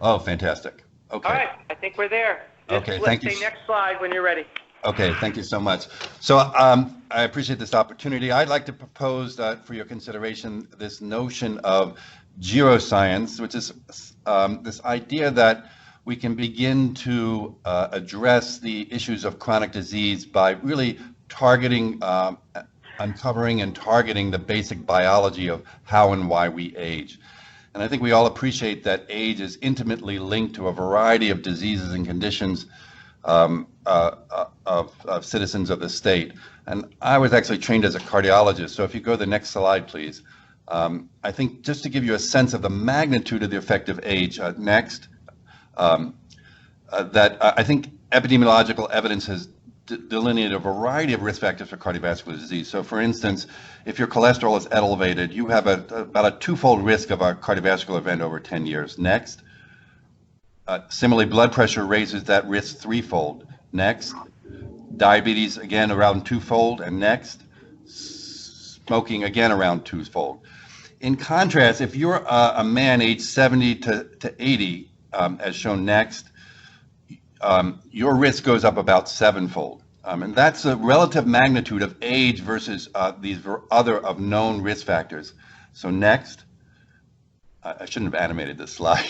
Oh, fantastic. All Okay. right, I think we're there. Just Okay. let's Thank you. say next slide when you're ready. Okay. Thank you so much. So I appreciate this opportunity. I'd like to propose for your consideration this notion of geroscience, which is this idea that we can begin to address the issues of chronic disease by really targeting, uncovering and targeting the basic biology of how and why we age. And I think we all appreciate that age is intimately linked to a variety of diseases and conditions of citizens of the state. And I was actually trained as a cardiologist. So if you go to the next slide, please. I think just to give you a sense of the magnitude of the effect of age, next, that I think epidemiological evidence has delineated a variety of risk factors for cardiovascular disease. So for instance, if your cholesterol is elevated, you have about a twofold risk of a cardiovascular event over 10 years. Next. Similarly, blood pressure raises that risk threefold. Next. Diabetes, again, around twofold. And next. Smoking, again, around twofold. In contrast, if you're a man aged 70 to 80, as shown next, your risk goes up about sevenfold. And that's the relative magnitude of age versus these other of known risk factors. So next. I shouldn't have animated this slide.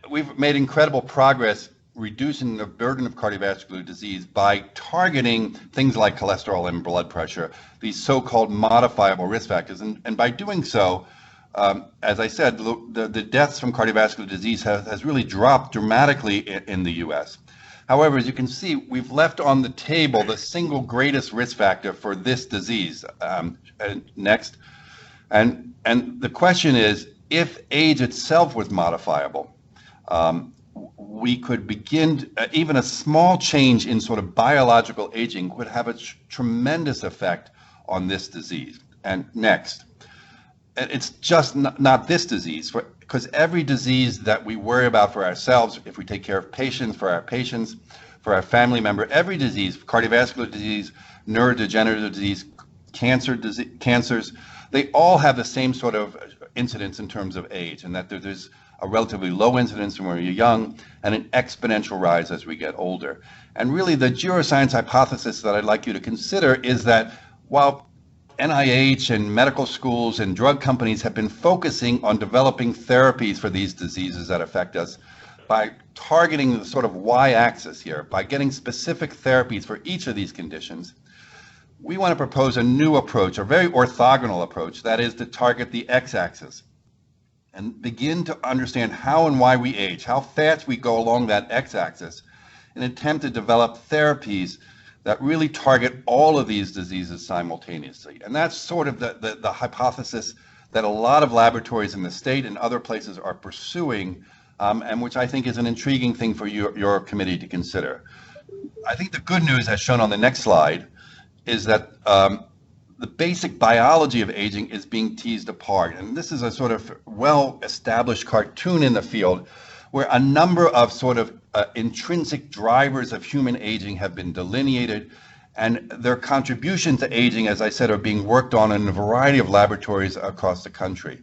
We've made incredible progress reducing the burden of cardiovascular disease by targeting things like cholesterol and blood pressure, these so-called modifiable risk factors. And by doing so, as I said, the deaths from cardiovascular disease has really dropped dramatically in the US. However, as you can see, we've left on the table the single greatest risk factor for this disease. Next. And the question is, if age itself was modifiable, we could begin, even a small change in sort of biological aging could have a tremendous effect on this disease. And next. It's just not this disease, because every disease that we worry about for ourselves, if we take care of patients, for our family member, every disease, cardiovascular disease, neurodegenerative disease, cancers, they all have the same sort of incidence in terms of age, and that there's a relatively low incidence when we're young and an exponential rise as we get older. And really the geroscience hypothesis that I'd like you to consider is that while NIH and medical schools and drug companies have been focusing on developing therapies for these diseases that affect us, by targeting the sort of y-axis here, by getting specific therapies for each of these conditions, we want to propose a new approach, a very orthogonal approach, that is to target the x-axis and begin to understand how and why we age, how fast we go along that x-axis, and attempt to develop therapies that really target all of these diseases simultaneously. And that's sort of the hypothesis that a lot of laboratories in the state and other places are pursuing, and which I think is an intriguing thing for your committee to consider. I think the good news, as shown on the next slide, is that the basic biology of aging is being teased apart. And this is a sort of well-established cartoon in the field where a number of sort of intrinsic drivers of human aging have been delineated, and their contribution to aging, as I said, are being worked on in a variety of laboratories across the country.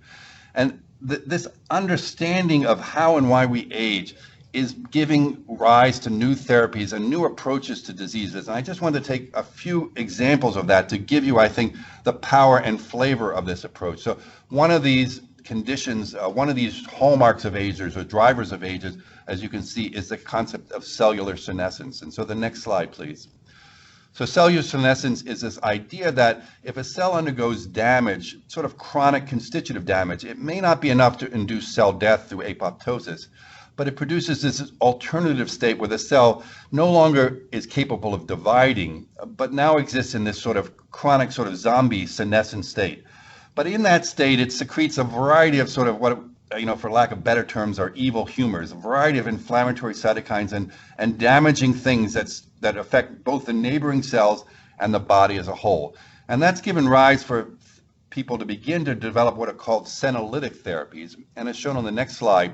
And this understanding of how and why we age is giving rise to new therapies and new approaches to diseases. And I just wanted to take a few examples of that to give you, I think, the power and flavor of this approach. So one of these conditions, one of these hallmarks of ages or drivers of ages, as you can see, is the concept of cellular senescence. And so the next slide, please. So cellular senescence is this idea that if a cell undergoes damage, sort of chronic constitutive damage, it may not be enough to induce cell death through apoptosis, but it produces this alternative state where the cell no longer is capable of dividing, but now exists in this sort of chronic sort of zombie senescent state. But in that state, it secretes a variety of sort of what, for lack of better terms, are evil humors, a variety of inflammatory cytokines and damaging things that affect both the neighboring cells and the body as a whole. And that's given rise for people to begin to develop what are called senolytic therapies. And as shown on the next slide,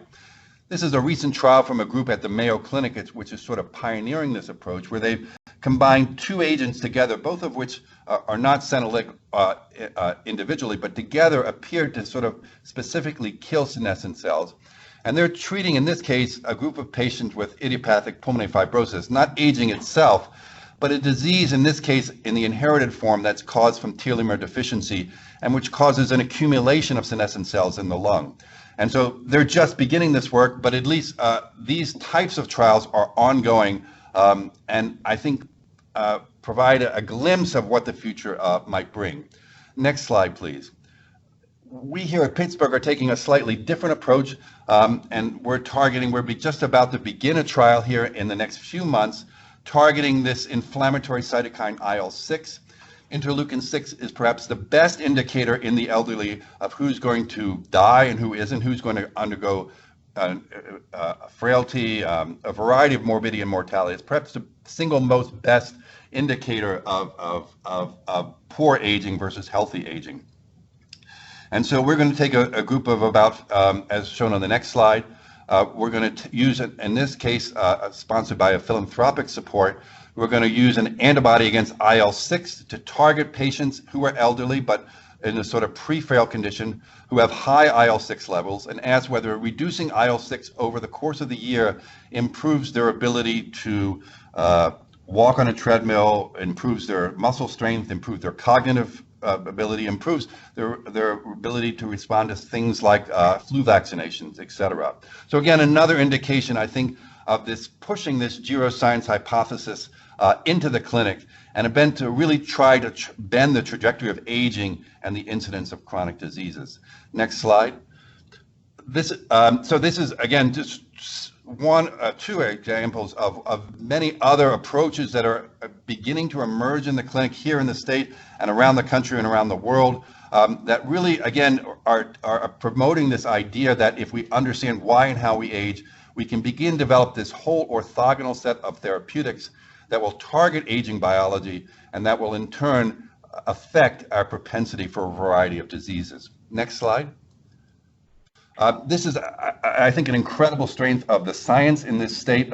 this is a recent trial from a group at the Mayo Clinic, which is sort of pioneering this approach, where they've combined two agents together, both of which are not senolytic individually, but together appear to sort of specifically kill senescent cells. And they're treating, in this case, a group of patients with idiopathic pulmonary fibrosis, not aging itself, but a disease, in this case, in the inherited form that's caused from telomere deficiency and which causes an accumulation of senescent cells in the lung. And so they're just beginning this work, but at least these types of trials are ongoing, and I think provide a glimpse of what the future might bring. Next slide, please. We here at Pittsburgh are taking a slightly different approach, and we're just about to begin a trial here in the next few months, targeting this inflammatory cytokine IL-6. Interleukin-6 is perhaps the best indicator in the elderly of who's going to die and who isn't, who's going to undergo frailty, a variety of morbidity and mortality. It's perhaps the single most best indicator of poor aging versus healthy aging. And so we're going to take a group of about, as shown on the next slide, we're going to use, in this case, sponsored by a philanthropic support, we're going to use an antibody against IL-6 to target patients who are elderly but in a sort of pre-frail condition who have high IL-6 levels, and ask whether reducing IL-6 over the course of the year improves their ability to walk on a treadmill, improves their muscle strength, improves their cognitive ability, improves their ability to respond to things like flu vaccinations, et cetera. So again, another indication, I think, of this pushing this geroscience hypothesis into the clinic, and have been to really try to bend the trajectory of aging and the incidence of chronic diseases. Next slide. So this is, again, just two examples of many other approaches that are beginning to emerge in the clinic here in the state and around the country and around the world, that really, again, are promoting this idea that if we understand why and how we age, we can begin to develop this whole orthogonal set of therapeutics that will target aging biology and that will in turn affect our propensity for a variety of diseases. Next slide. This is, I think, an incredible strength of the science in this state.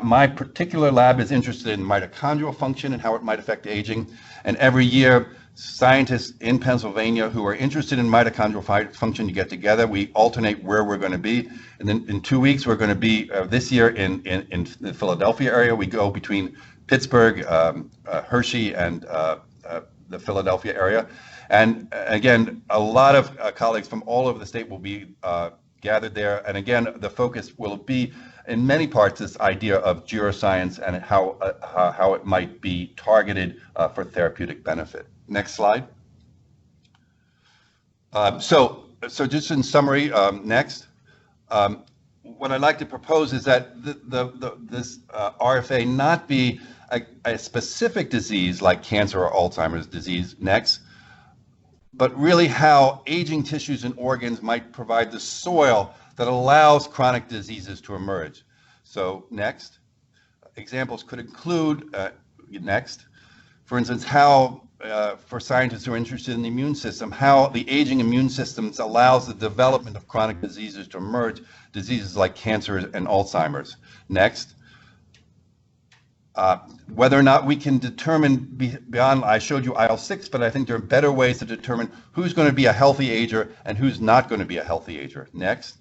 My particular lab is interested in mitochondrial function and how it might affect aging. And every year, scientists in Pennsylvania who are interested in mitochondrial function to get together. We alternate where we're going to be. And then in 2 weeks, we're going to be this year in the Philadelphia area. We go between Pittsburgh, Hershey, and the Philadelphia area. And again, a lot of colleagues from all over the state will be gathered there. And again, the focus will be, in many parts, this idea of geroscience and how it might be targeted for therapeutic benefit. Next slide. So just in summary, next. What I'd like to propose is that this RFA not be a specific disease like cancer or Alzheimer's disease, next, but really how aging tissues and organs might provide the soil that allows chronic diseases to emerge. So next, examples could include, next, for instance, how, for scientists who are interested in the immune system, how the aging immune systems allows the development of chronic diseases to emerge, diseases like cancer and Alzheimer's. Next, whether or not we can determine beyond, I showed you IL-6, but I think there are better ways to determine who's going to be a healthy ager and who's not going to be a healthy ager. Next.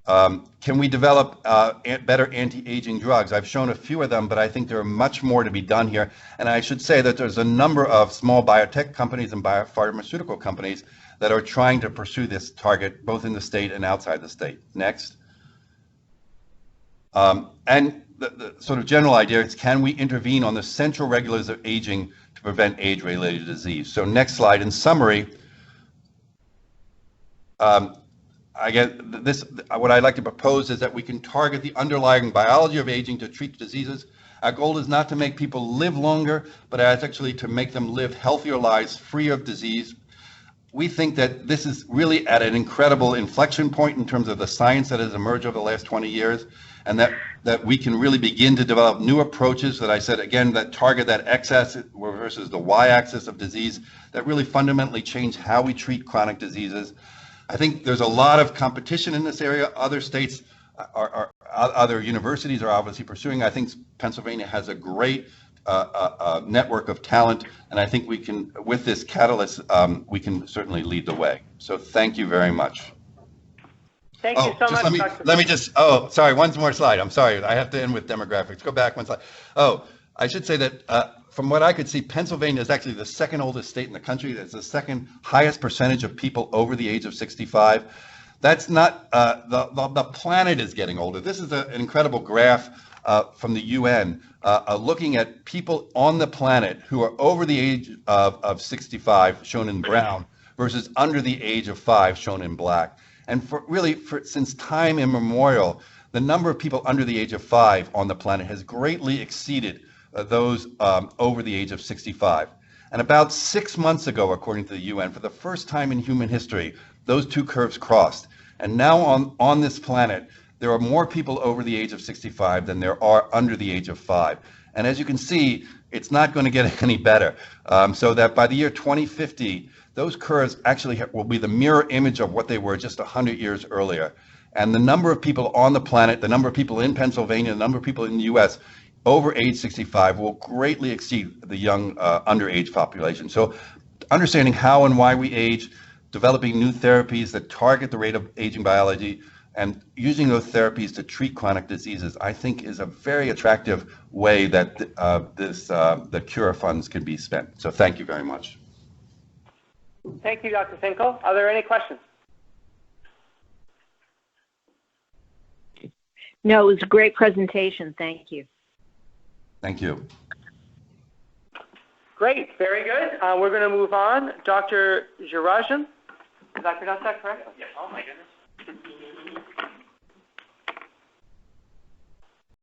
Can we develop better anti-aging drugs? I've shown a few of them, but I think there are much more to be done here. And I should say that there's a number of small biotech companies and biopharmaceutical companies that are trying to pursue this target, both in the state and outside the state. Next. And the sort of general idea is, can we intervene on the central regulators of aging to prevent age-related disease? So next slide. In summary, what I'd like to propose is that we can target the underlying biology of aging to treat diseases. Our goal is not to make people live longer, but actually to make them live healthier lives free of disease. We think that this is really at an incredible inflection point in terms of the science that has emerged over the last 20 years, and that we can really begin to develop new approaches that I said, again, that target that x-axis versus the y-axis of disease, that really fundamentally change how we treat chronic diseases. I think there's a lot of competition in this area. Other states, other universities are obviously pursuing. I think Pennsylvania has a great network of talent, and I think we can, with this catalyst, we can certainly lead the way. So thank you very much. Thank you so much, Dr. Let me just, sorry, one more slide. I'm sorry. I have to end with demographics. Go back one slide. Oh, I should say that from what I could see, Pennsylvania is actually the second oldest state in the country. It's the second highest percentage of people over the age of 65. That's not, the planet is getting older. This is an incredible graph from the UN looking at people on the planet who are over the age of 65, shown in brown, versus under the age of 5, shown in black. And since time immemorial, the number of people under the age of 5 on the planet has greatly exceeded those over the age of 65. And about 6 months ago, according to the UN, for the first time in human history, those two curves crossed. And now on this planet, there are more people over the age of 65 than there are under the age of 5. And as you can see, it's not going to get any better. So that by the year 2050, those curves actually will be the mirror image of what they were just 100 years earlier. And the number of people on the planet, the number of people in Pennsylvania, the number of people in the US over age 65 will greatly exceed the young underage population. So understanding how and why we age, developing new therapies that target the rate of aging biology, and using those therapies to treat chronic diseases, I think is a very attractive way that the Cure funds can be spent. So thank you very much. Thank you, Dr. Finkel. Are there any questions? No, it was a great presentation. Thank you. Thank you. Great, very good. We're going to move on. Dr. Jirajan, did I pronounce that correct? Yes. Oh my goodness.